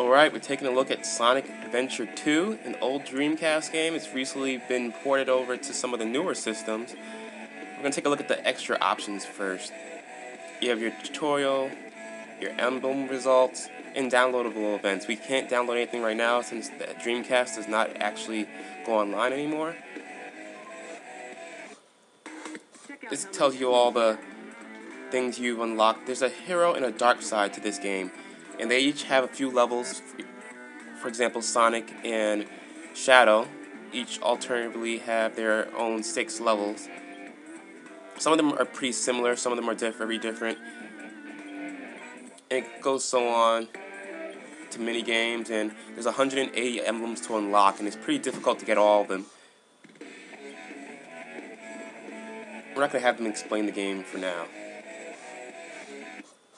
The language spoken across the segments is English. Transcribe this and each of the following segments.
Alright, we're taking a look at Sonic Adventure 2, an old Dreamcast game. It's recently been ported over to some of the newer systems. We're going to take a look at the extra options first. You have your tutorial, your emblem results, and downloadable events. We can't download anything right now since the Dreamcast does not actually go online anymore. This tells you all the things you've unlocked. There's a hero and a dark side to this game, and they each have a few levels. For example, Sonic and Shadow each alternatively have their own 6 levels. Some of them are pretty similar, some of them are very different. And it goes so on to mini games, and there's 180 emblems to unlock, and it's pretty difficult to get all of them. We're not going to have them explain the game for now.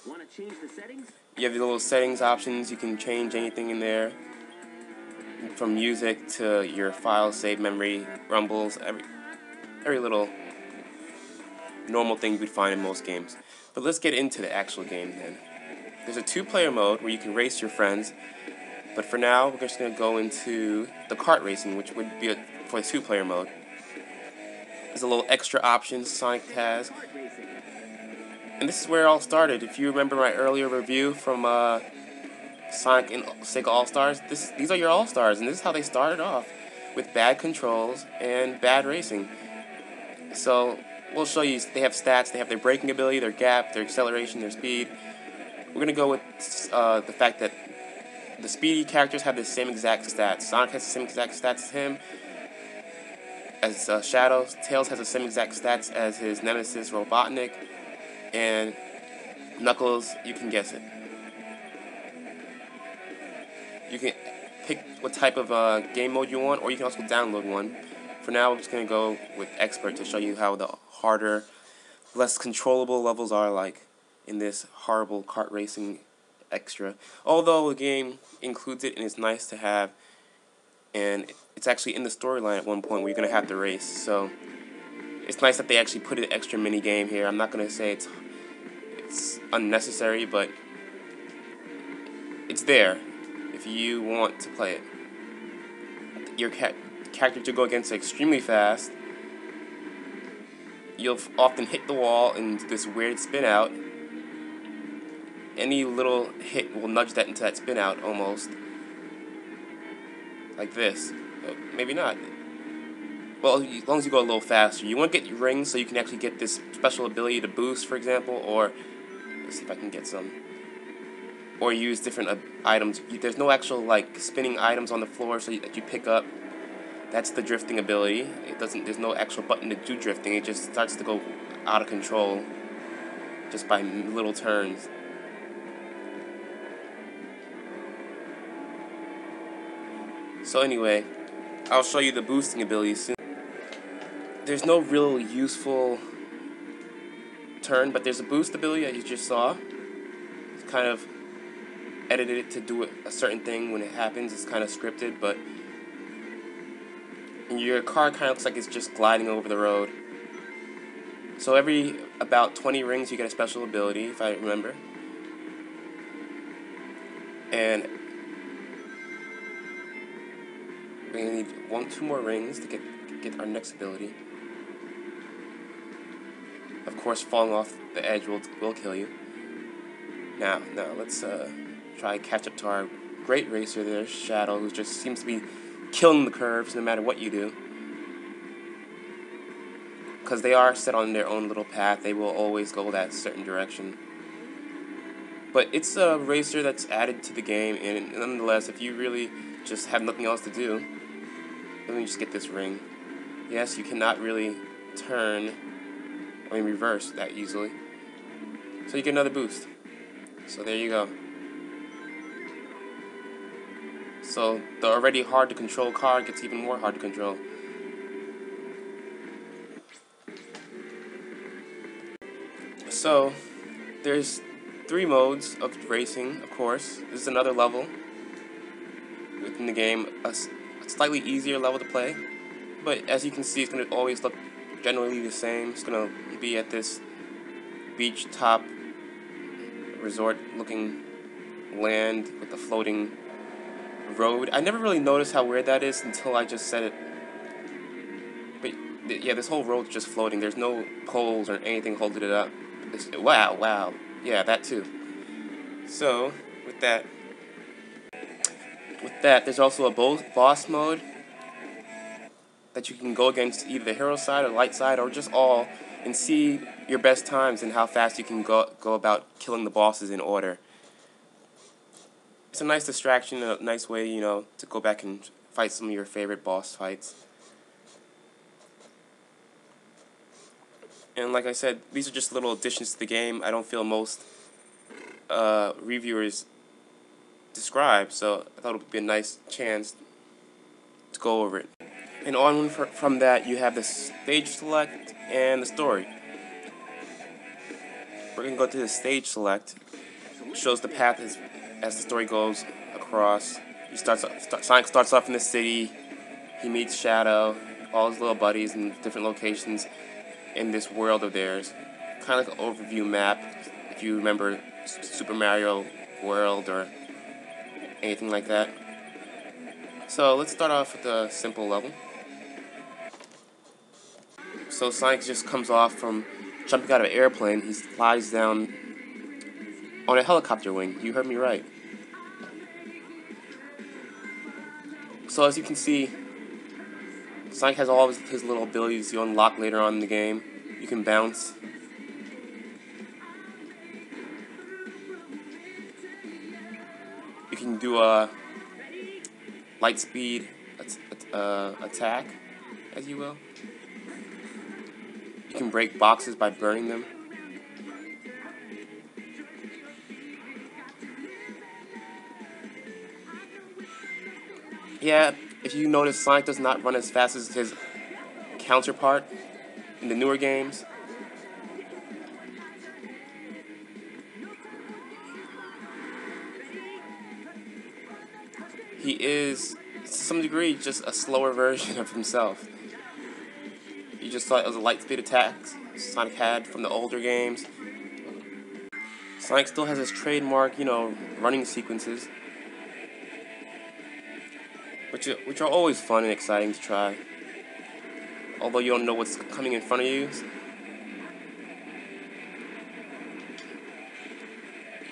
Want to change the settings? You have the little settings options. You can change anything in there, from music to your file save memory, rumbles, every little normal thing you'd find in most games. But let's get into the actual game then. There's a 2-player mode where you can race your friends, but for now we're just going to go into the kart racing, which would be for the 2-player mode. There's a little extra options Sonic has. And this is where it all started. If you remember my earlier review from Sonic and Sega All-Stars, these are your All-Stars, and this is how they started off, with bad controls and bad racing. So we'll show you, they have stats, they have their braking ability, their gap, their acceleration, their speed. We're going to go with the fact that the speedy characters have the same exact stats. Sonic has the same exact stats as him, as Shadow. Tails has the same exact stats as his nemesis Robotnik. And Knuckles, you can guess it. You can pick what type of game mode you want, or you can also download one. For now, I'm just going to go with Expert to show you how the harder, less controllable levels are like in this horrible kart racing extra. Although the game includes it and it's nice to have, and it's actually in the storyline at one point where you're going to have to race. So it's nice that they actually put an extra mini game here. I'm not going to say it's unnecessary, but it's there if you want to play it. Your character to go against extremely fast. You'll often hit the wall and do this weird spin out. Any little hit will nudge that into that spin out almost. Like this. Maybe not. Well, as long as you go a little faster. You want to get rings so you can actually get this special ability to boost, for example, or let's see if I can get some. Or use different items. There's no actual like spinning items on the floor that you pick up. That's the drifting ability. There's no actual button to do drifting. It just starts to go out of control just by little turns. So anyway, I'll show you the boosting ability soon. There's no real useful turn, but there's a boost ability that you just saw. It's kind of edited it to do a certain thing when it happens. It's kind of scripted, but your car kind of looks like it's just gliding over the road. So every about 20 rings you get a special ability, if I remember. And we're going to need 2 more rings to get our next ability. Of course, falling off the edge will kill you. Now let's try catch up to our great racer there, Shadow, who just seems to be killing the curves no matter what you do. Because they are set on their own little path, they will always go that certain direction. But it's a racer that's added to the game, and nonetheless, if you really just have nothing else to do, let me just get this ring. Yes, you cannot really reverse that easily. So you get another boost. So there you go. So the already hard to control car gets even more hard to control. So there's 3 modes of racing, of course. This is another level within the game, a slightly easier level to play. But as you can see, it's going to always look generally the same. It's going to be at this beach top resort looking land with the floating road. I never really noticed how weird that is until I just said it. But yeah, this whole road's just floating. There's no poles or anything holding it up. Wow, wow. Yeah, that too. So, with that, there's also a boss mode that you can go against either the hero side or light side or just all and see your best times and how fast you can go about killing the bosses in order. It's a nice distraction, a nice way, you know, to go back and fight some of your favorite boss fights. And like I said, these are just little additions to the game. I don't feel most reviewers describe, so I thought it would be a nice chance to go over it. And on from that, you have the stage select and the story. We're going to go to the stage select. It shows the path as the story goes across. Sonic starts off in the city. He meets Shadow, all his little buddies in different locations in this world of theirs. Kind of like an overview map, if you remember Super Mario World or anything like that. So let's start off with a simple level. So Sonic just comes off from jumping out of an airplane. He flies down on a helicopter wing. You heard me right. So as you can see, Sonic has all of his little abilities you unlock later on in the game. You can bounce. You can do a light speed attack, as you will. You can break boxes by burning them. Yeah, if you notice, Sonic does not run as fast as his counterpart in the newer games. He is, to some degree, just a slower version of himself. You just saw it as a light speed attacks Sonic had from the older games. Sonic still has his trademark, you know, running sequences, which are always fun and exciting to try. Although you don't know what's coming in front of you,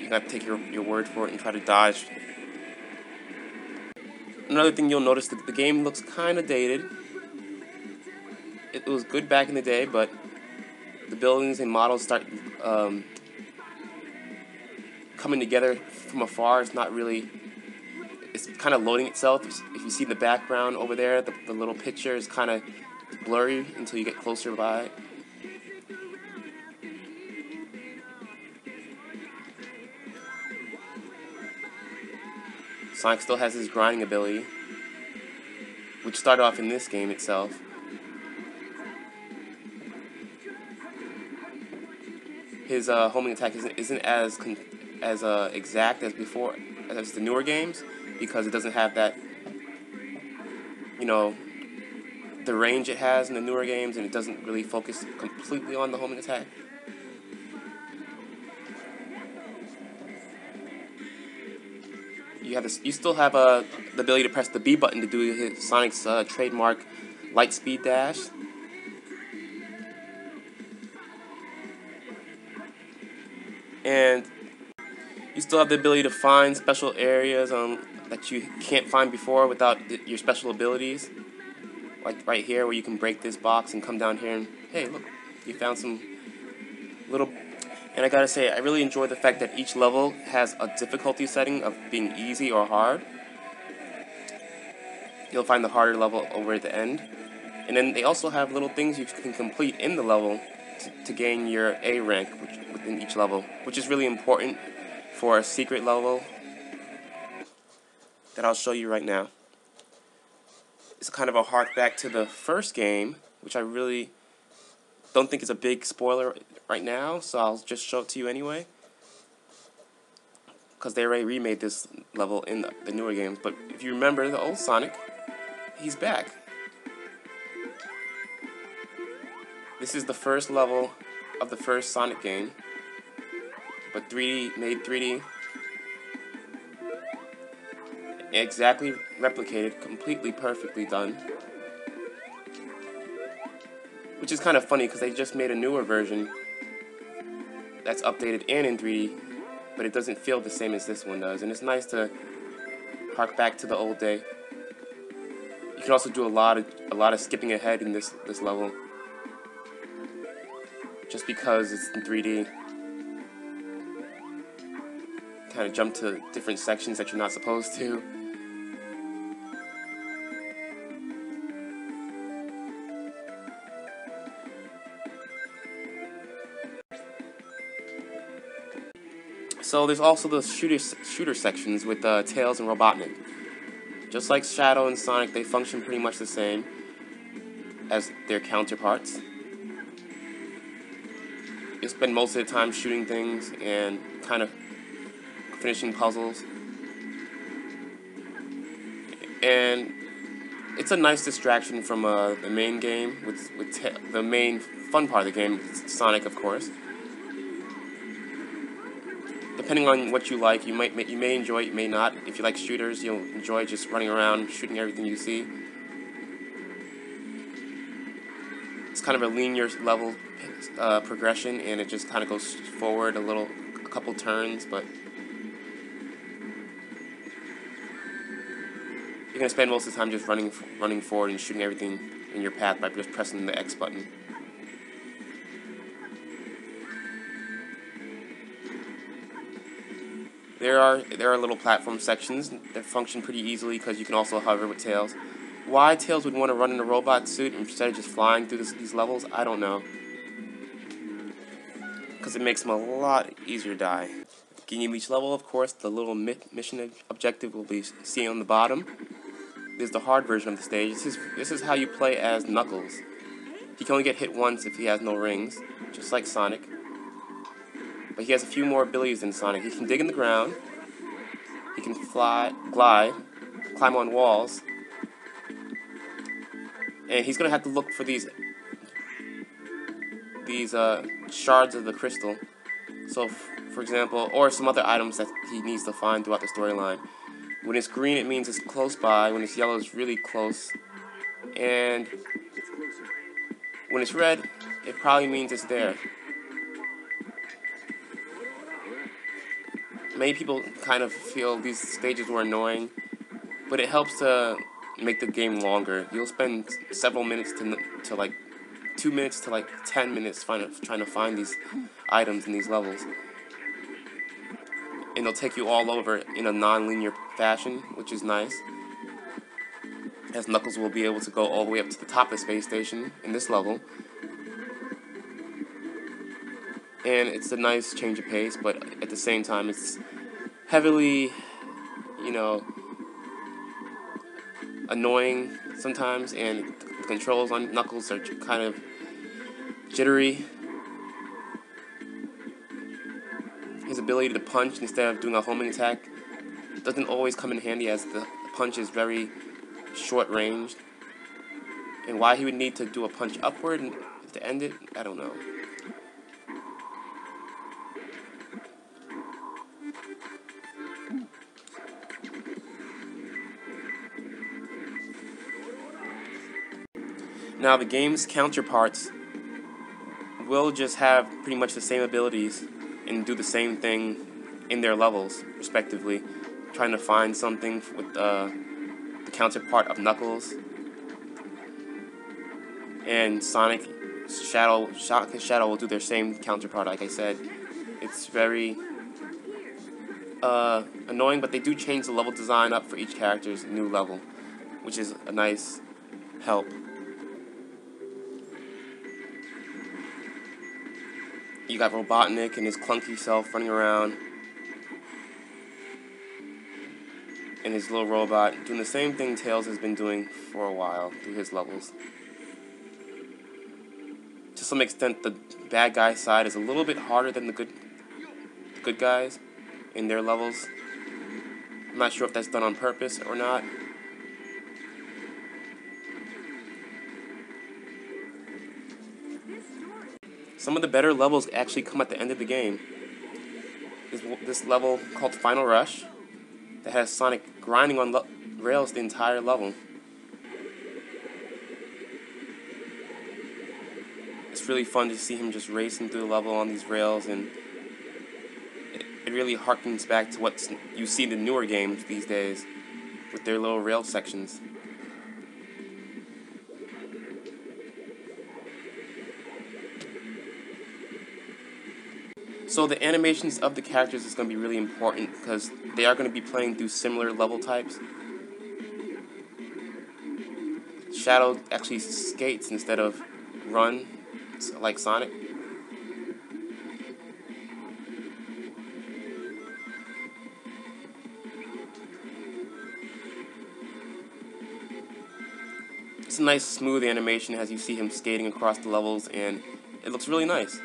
you gotta take your word for it and try to dodge. Another thing you'll notice, the game looks kind of dated. It was good back in the day, but the buildings and models start coming together from afar. It's not really, it's kind of loading itself. If you see the background over there, the little picture is kind of blurry until you get closer by it. Sonic still has his grinding ability, which started off in this game itself. His homing attack isn't as exact as before, as the newer games, because it doesn't have that, you know, the range it has in the newer games, and it doesn't really focus completely on the homing attack. You still have the ability to press the B button to do Sonic's trademark light speed dash. And you still have the ability to find special areas that you can't find before without your special abilities. Like right here where you can break this box and come down here and, hey, look, you found some little... And I gotta say, I really enjoy the fact that each level has a difficulty setting of being easy or hard. You'll find the harder level over at the end. And then they also have little things you can complete in the level to gain your A rank within each level, which is really important for a secret level that I'll show you right now. It's kind of a hark back to the first game, which I really don't think is a big spoiler right now, so I'll just show it to you anyway, because they already remade this level in the newer games. But if you remember the old Sonic, he's back. This is the first level of the first Sonic game, but made 3D. exactly replicated, completely perfectly done. Which is kind of funny because they just made a newer version that's updated and in 3D, but it doesn't feel the same as this one does. And it's nice to hark back to the old day. You can also do a lot of skipping ahead in this level, just because it's in 3D. Kind of jump to different sections that you're not supposed to. So there's also the shooter sections with Tails and Robotnik. Just like Shadow and Sonic, they function pretty much the same as their counterparts. You spend most of the time shooting things and kind of finishing puzzles. And it's a nice distraction from the main game, with the main fun part of the game, Sonic, of course. Depending on what you like, you may enjoy it, you may not. If you like shooters, you'll enjoy just running around, shooting everything you see. It's kind of a linear level progression, and it just kind of goes forward a couple turns, but you're gonna spend most of the time just running forward and shooting everything in your path by just pressing the X button. There are little platform sections that function pretty easily because you can also hover with Tails. Why Tails would want to run in a robot suit instead of just flying through these levels, I don't know. Because it makes him a lot easier to die. Beginning of each level, of course, the little mission objective will be seen on the bottom. This is the hard version of the stage. This is how you play as Knuckles. He can only get hit once if he has no rings, just like Sonic. But he has a few more abilities than Sonic. He can dig in the ground. He can fly, glide, climb on walls. And he's going to have to look for these shards of the crystal. So, for example, or some other items that he needs to find throughout the storyline. When it's green, it means it's close by. When it's yellow, it's really close. And when it's red, it probably means it's there. Many people kind of feel these stages were annoying, but it helps to make the game longer. You'll spend several minutes to like 2 minutes to like 10 minutes trying to find these items in these levels. And they'll take you all over in a non-linear fashion, which is nice. As Knuckles will be able to go all the way up to the top of the space station in this level. And it's a nice change of pace, but at the same time it's heavily, annoying sometimes, and the controls on Knuckles are kind of jittery. His ability to punch instead of doing a homing attack doesn't always come in handy, as the punch is very short-ranged. And why he would need to do a punch upward to end it, I don't know. Now, the game's counterparts will just have pretty much the same abilities and do the same thing in their levels, respectively. Trying to find something with the counterpart of Knuckles. And Sonic, Shadow will do their same counterpart, like I said. It's very annoying, but they do change the level design up for each character's new level, which is a nice help. You got Robotnik and his clunky self running around, and his little robot doing the same thing Tails has been doing for a while through his levels. To some extent, the bad guy side is a little bit harder than the good guys in their levels. I'm not sure if that's done on purpose or not. Some of the better levels actually come at the end of the game. This level called Final Rush. that has Sonic grinding on rails the entire level. It's really fun to see him just racing through the level on these rails, and it really harkens back to what you see in the newer games these days with their little rail sections. So the animations of the characters is going to be really important because they are going to be playing through similar level types. Shadow actually skates instead of run like Sonic. It's a nice smooth animation as you see him skating across the levels, and it looks really nice.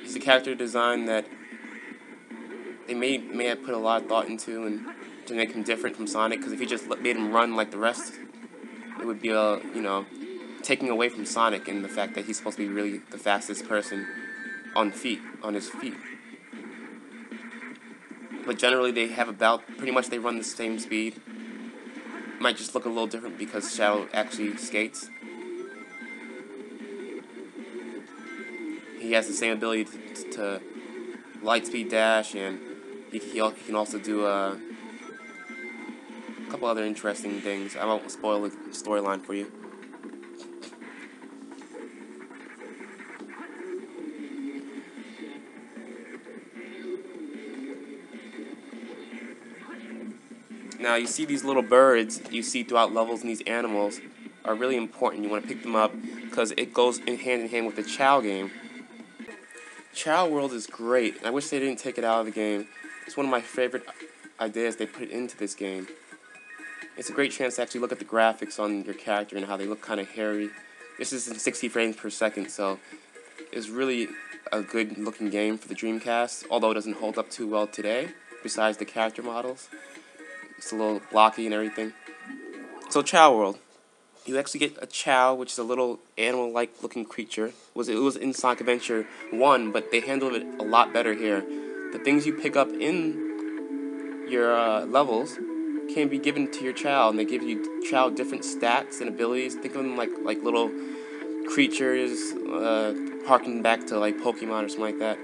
He's a character design that they may have put a lot of thought into and to make him different from Sonic, because if you just made him run like the rest, it would be taking away from Sonic and the fact that he's supposed to be really the fastest person on his feet. But generally they have pretty much they run the same speed. Might just look a little different because Shadow actually skates. He has the same ability to light speed dash, and he can also do a couple other interesting things. I won't spoil the storyline for you. Now you see these little birds you see throughout levels, and these animals are really important. You want to pick them up because it goes hand in hand with the Chao game. Chao World is great. I wish they didn't take it out of the game. It's one of my favorite ideas they put into this game. It's a great chance to actually look at the graphics on your character and how they look kind of hairy. This is in 60 frames per second, so it's really a good looking game for the Dreamcast, although it doesn't hold up too well today, besides the character models. It's a little blocky and everything. So Chao World. You actually get a Chao, which is a little animal-like looking creature. It was in Sonic Adventure 1, but they handled it a lot better here. The things you pick up in your levels can be given to your Chao, and they give you Chao different stats and abilities. Think of them like little creatures, harking back to like Pokemon or something like that.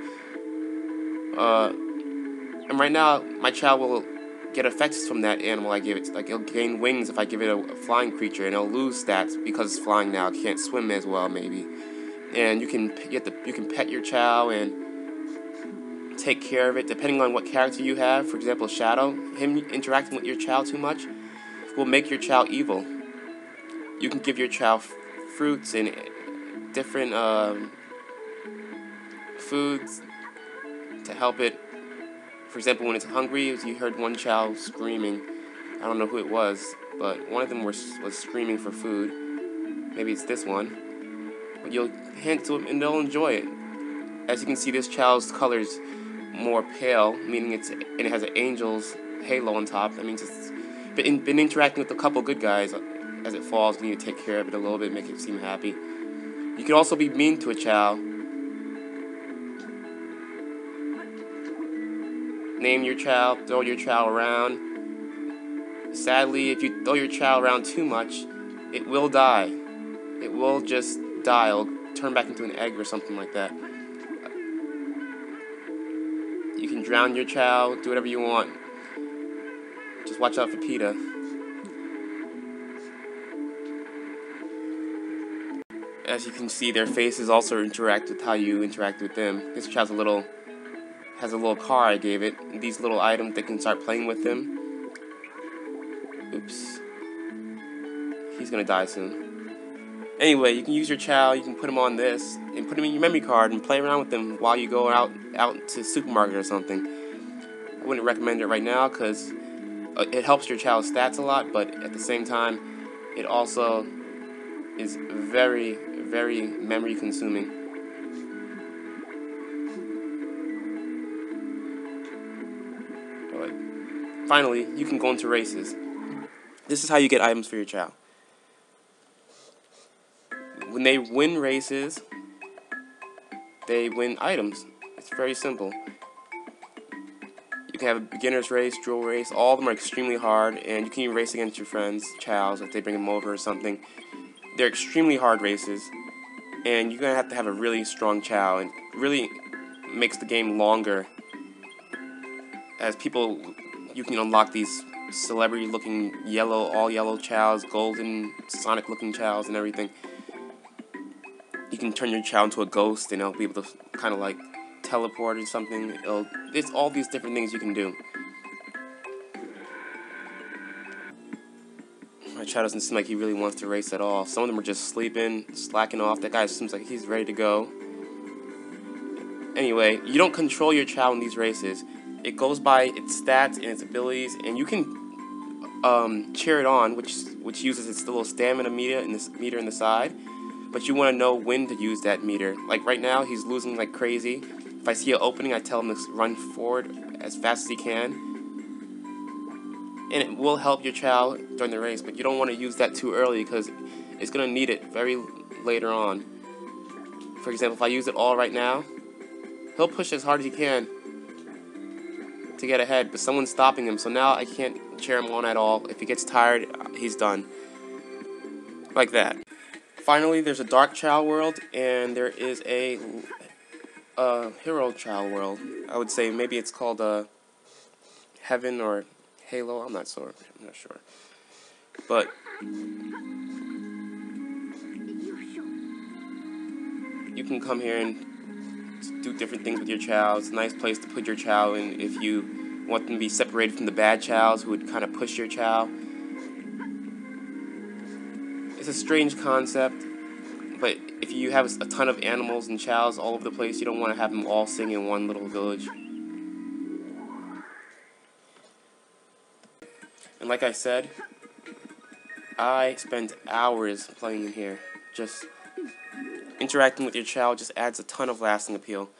And right now, my Chao will get effects from that animal I give it. Like, it'll gain wings if I give it a flying creature, and it'll lose stats because it's flying now. It can't swim as well, maybe. And you can pet your Chao and take care of it depending on what character you have. For example, Shadow, him interacting with your Chao too much will make your Chao evil. You can give your Chao fruits and different foods to help it. For example, when it's hungry, you heard one Chao screaming. I don't know who it was, but one of them was screaming for food. Maybe it's this one. But you'll hand it to them and they'll enjoy it. As you can see, this Chao's color is more pale, meaning it has an angel's halo on top. That means it's been interacting with a couple good guys. As it falls, you need to take care of it a little bit, make it seem happy. You can also be mean to a Chao. Name your Chao, throw your Chao around. Sadly, if you throw your Chao around too much, it will die. It will just die. It'll turn back into an egg or something like that. You can drown your Chao, do whatever you want. Just watch out for PETA. As you can see, their faces also interact with how you interact with them. This Chao's has a little car I gave it. These little items, they can start playing with them. Oops. He's gonna die soon. Anyway, you can use your Chao, you can put him on this, and put him in your memory card and play around with them while you go out to the supermarket or something. I wouldn't recommend it right now because it helps your Chao's stats a lot, but at the same time, it also is very, very memory consuming. But finally, you can go into races. This is how you get items for your Chao. When they win races, they win items. It's very simple. can have a beginner's race, drill race. All of them are extremely hard, and you can even race against your friends, chows, if they bring them over or something. They're extremely hard races, and you're going to have a really strong chow, and really makes the game longer. As people, you can unlock these celebrity-looking all yellow chows, golden, Sonic-looking chows, and everything. You can turn your chow into a ghost, and it'll be able to kind of like teleport or something. It's all these different things you can do. My chow doesn't seem like he really wants to race at all. Some of them are just sleeping, slacking off. That guy seems like he's ready to go. Anyway, you don't control your chow in these races. It goes by its stats and its abilities, and you can cheer it on, which uses its little stamina meter in the side. But you want to know when to use that meter. Like right now, he's losing like crazy. If I see an opening, I tell him to run forward as fast as he can. And it will help your chow during the race, but you don't want to use that too early because it's going to need it very later on. For example, if I use it all right now, he'll push as hard as he can to get ahead, but someone's stopping him, so now I can't cheer him on at all. If he gets tired, he's done. Like that. Finally, there's a Dark Chow world, and there is a Hero Chow world. I would say maybe it's called Heaven or Halo. I'm not sure. But you can come here and do different things with your chow. It's a nice place to put your chow in if you want them to be separated from the bad chows who would kind of push your chow. It's a strange concept, but if you have a ton of animals and chows all over the place, you don't want to have them all sing in one little village. And like I said, I spent hours playing in here. Just interacting with your chow just adds a ton of lasting appeal.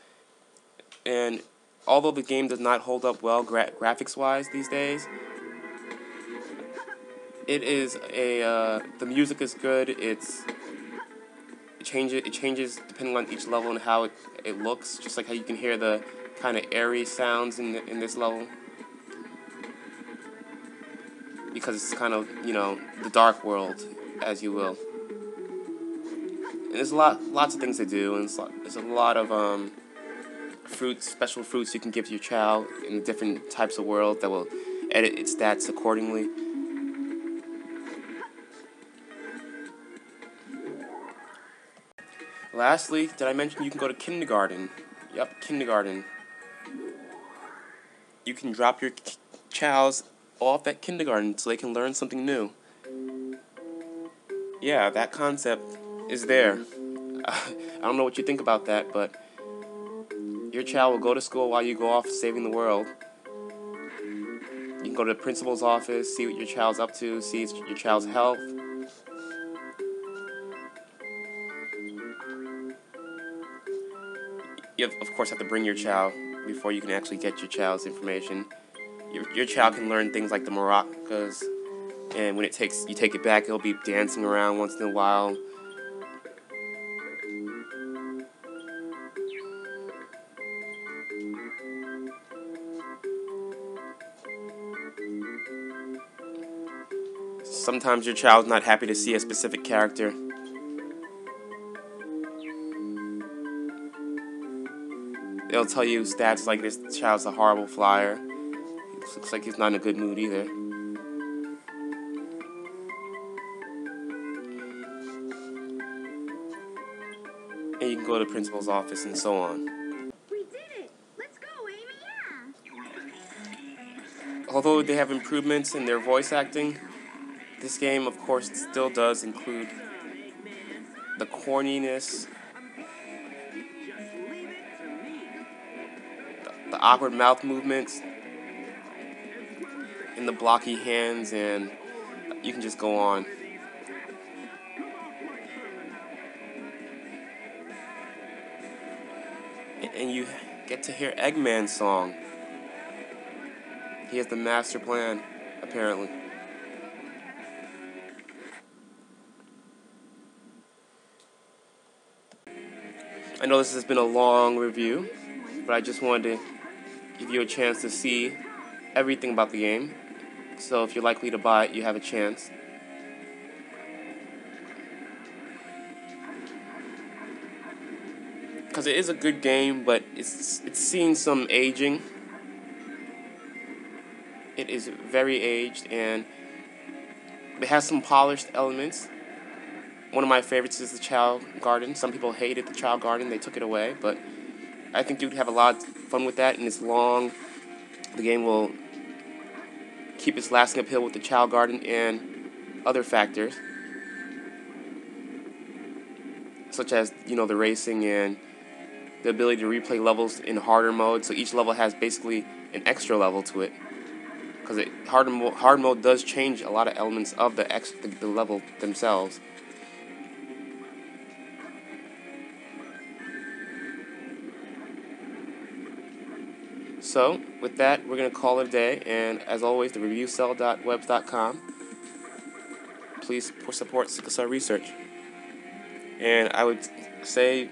And although the game does not hold up well graphics-wise these days, it is the music is good. It changes depending on each level and how it looks. Just like how you can hear the kind of airy sounds in this level, because it's kind of, you know, the dark world, as you will. And there's lots of things to do, and there's a lot of special fruits you can give to your chow in different types of world that will edit its stats accordingly. Lastly, did I mention you can go to kindergarten? Yep, kindergarten. You can drop your chows off at kindergarten so they can learn something new. Yeah, that concept is there. I don't know what you think about that, but your chow will go to school while you go off saving the world. You can go to the principal's office, see what your chow's up to, see your chow's health. You of course have to bring your chow before you can actually get your chow's information. Your chow can learn things like the maracas, and when you take it back, it'll be dancing around once in a while. Sometimes your child's not happy to see a specific character. They'll tell you stats like this child's a horrible flyer. It looks like he's not in a good mood either. And you can go to the principal's office and so on. We did it! Let's go, Amy! Yeah! Although they have improvements in their voice acting, this game, of course, still does include the corniness, the awkward mouth movements, and the blocky hands, and you can just go on. And you get to hear Eggman's song. He has the master plan, apparently. I know this has been a long review, but I just wanted to give you a chance to see everything about the game. So if you're likely to buy it, you have a chance. Because it is a good game, but it's seen some aging. It is very aged, and it has some polished elements. One of my favorites is the Child Garden. Some people hated the Child Garden. They took it away, but I think you'd have a lot of fun with that, and it's long. The game will keep its lasting appeal with the Child Garden and other factors, such as, the racing and the ability to replay levels in harder mode. So each level has basically an extra level to it, because hard mode does change a lot of elements of the level themselves. So, with that, we're going to call it a day, and as always, the reviewcell.webs.com. Please support Sickle Cell Research. And I would say,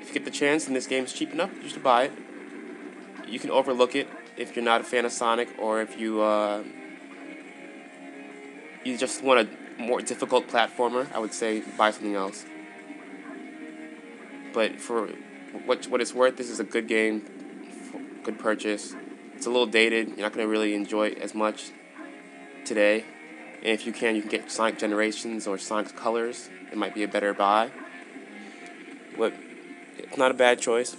if you get the chance and this game's cheap enough, you should buy it. You can overlook it if you're not a fan of Sonic, or if you just want a more difficult platformer. I would say buy something else. But for what it's worth, this is a good game. Good purchase. It's a little dated. You're not going to really enjoy it as much today. And if you can get Sonic Generations or Sonic Colors. It might be a better buy. But it's not a bad choice.